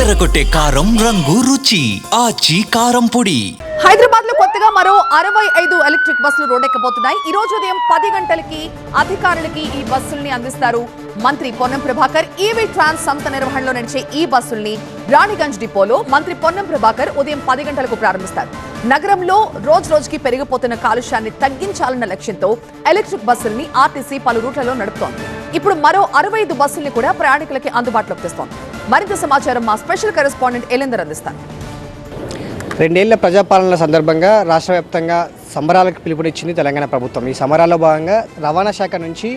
అదరగొట్టే కారం రంగు రుచి ఆచి కారం పొడి. హైదరాబాద్ లో కొత్తగా మరో 65 ఎలక్ట్రిక్ బస్సులు రోడ్డెక్కబోతున్నాయి. ఈ రోజు ఉదయం 10 గంటలకి అధికారులకి ఈ బస్సుల్ని అందిస్తారు మంత్రి పొన్నం ప్రభాకర్. ఈవీ ట్రాన్స్ సంస్థ నిర్వహణలో నడిచే ఈ బస్సుల్ని రాణిగంజ్ డిపోలో మంత్రి పొన్నం ప్రభాకర్ ఉదయం 10 గంటలకు ప్రారంభిస్తారు. నగరంలో రోజు రోజుకి పెరిగిపోతున్న కాలుష్యాన్ని తగ్గించాలన్న లక్ష్యంతో ఎలక్ట్రిక్ బస్సుల్ని ఆర్టీసీ పలు రూట్లలో నడుపుతోంది. ఇప్పుడు మరో 65 బస్సుల్ని కూడా ప్రయాణికులకి అందుబాటులోకి తెస్తోంది. మరింత సమాచారం మా స్పెషల్ కరెస్పాండెంట్ ఎలేందర్ అందిస్తారు. 2 ఏళ్ల ప్రజాపాలన సందర్భంగా రాష్ట్ర వ్యాప్తంగా సంబరాలకు పిలుపునిచ్చింది తెలంగాణ ప్రభుత్వం. ఈ సంబరాల్లో భాగంగా రవాణా శాఖ నుంచి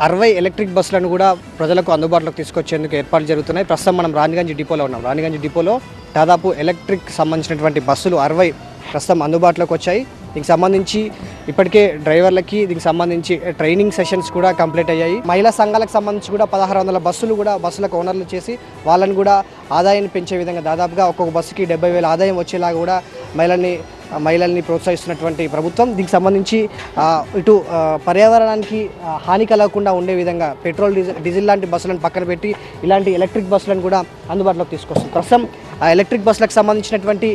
60 ఎలక్ట్రిక్ బస్సులను కూడా ప్రజలకు అందుబాటులోకి తీసుకొచ్చేందుకు ఏర్పాట్లు జరుగుతున్నాయి. ప్రస్తుతం మనం రాణిగంజ్ డిపోలో ఉన్నాం. రాణిగంజ్ డిపోలో దాదాపు ఎలక్ట్రిక్ సంబంధించినటువంటి బస్సులు 60 ప్రస్తుతం అందుబాటులోకి వచ్చాయి. దీనికి సంబంధించి ఇప్పటికే డ్రైవర్లకి దీనికి సంబంధించి ట్రైనింగ్ సెషన్స్ కూడా కంప్లీట్ అయ్యాయి. మహిళా సంఘాలకు సంబంధించి కూడా 1600 బస్సులు కూడా బస్సులకు ఓనర్లు చేసి వాళ్ళని కూడా ఆదాయాన్ని పెంచే విధంగా దాదాపుగా ఒక్కొక్క బస్సుకి 70,000 ఆదాయం వచ్చేలాగా కూడా మహిళల్ని ప్రోత్సహిస్తున్నటువంటి ప్రభుత్వం. దీనికి సంబంధించి ఇటు పర్యావరణానికి హాని కలగకుండా ఉండే విధంగా పెట్రోల్ డీజిల్ లాంటి బస్సులను పక్కన పెట్టి ఇలాంటి ఎలక్ట్రిక్ బస్సులను కూడా అందుబాటులోకి తీసుకొస్తుంది. ప్రస్తుతం ఆ ఎలక్ట్రిక్ బస్సులకు సంబంధించినటువంటి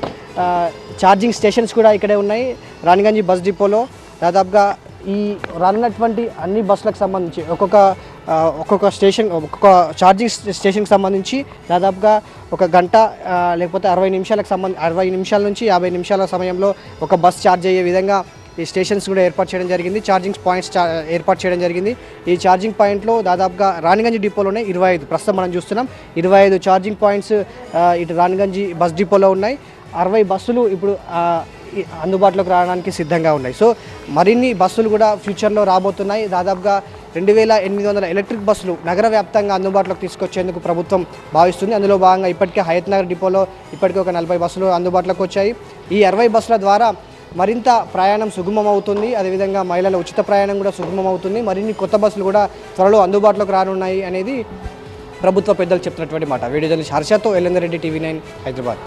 ఛార్జింగ్ స్టేషన్స్ కూడా ఇక్కడే ఉన్నాయి. రాణిగంజ్ బస్ డిపోలో దాదాపుగా ఈ రానున్నటువంటి అన్ని బస్సులకు సంబంధించి ఒక్కొక్క ఛార్జింగ్ స్టేషన్కి సంబంధించి దాదాపుగా ఒక గంట లేకపోతే 60 నిమిషాల నుంచి 50 నిమిషాల సమయంలో ఒక బస్ ఛార్జ్ అయ్యే విధంగా ఈ స్టేషన్స్ కూడా ఏర్పాటు చేయడం జరిగింది. ఛార్జింగ్ పాయింట్స్ ఏర్పాటు చేయడం జరిగింది. ఈ ఛార్జింగ్ పాయింట్లో దాదాపుగా రాణిగంజ్ డిపోలోనే 25 ప్రస్తుతం మనం చూస్తున్నాం 25 ఛార్జింగ్ పాయింట్స్ ఇటు రాణిగంజ్ బస్ డిపోలో ఉన్నాయి. 60 బస్సులు ఇప్పుడు అందుబాటులోకి రావడానికి సిద్ధంగా ఉన్నాయి. సో మరిన్ని బస్సులు కూడా ఫ్యూచర్లో రాబోతున్నాయి. దాదాపుగా 2800 ఎలక్ట్రిక్ బస్సులు నగర వ్యాప్తంగా అందుబాటులోకి తీసుకొచ్చేందుకు ప్రభుత్వం భావిస్తుంది. అందులో భాగంగా ఇప్పటికే హయత్ నగర్ డిపోలో ఇప్పటికే ఒక 40 బస్సులు అందుబాటులోకి వచ్చాయి. ఈ 60 బస్సుల ద్వారా మరింత ప్రయాణం సుగమం అవుతుంది. అదేవిధంగా మహిళల ఉచిత ప్రయాణం కూడా సుగమం అవుతుంది. మరిన్ని కొత్త బస్సులు కూడా త్వరలో అందుబాటులోకి రానున్నాయి అనేది ప్రభుత్వ పెద్దలు చెప్తున్నటువంటి మాట. వీడియో జర్నలిస్ట్ హర్షతో ఎలేందర్ రెడ్డి, TV9 హైదరాబాద్.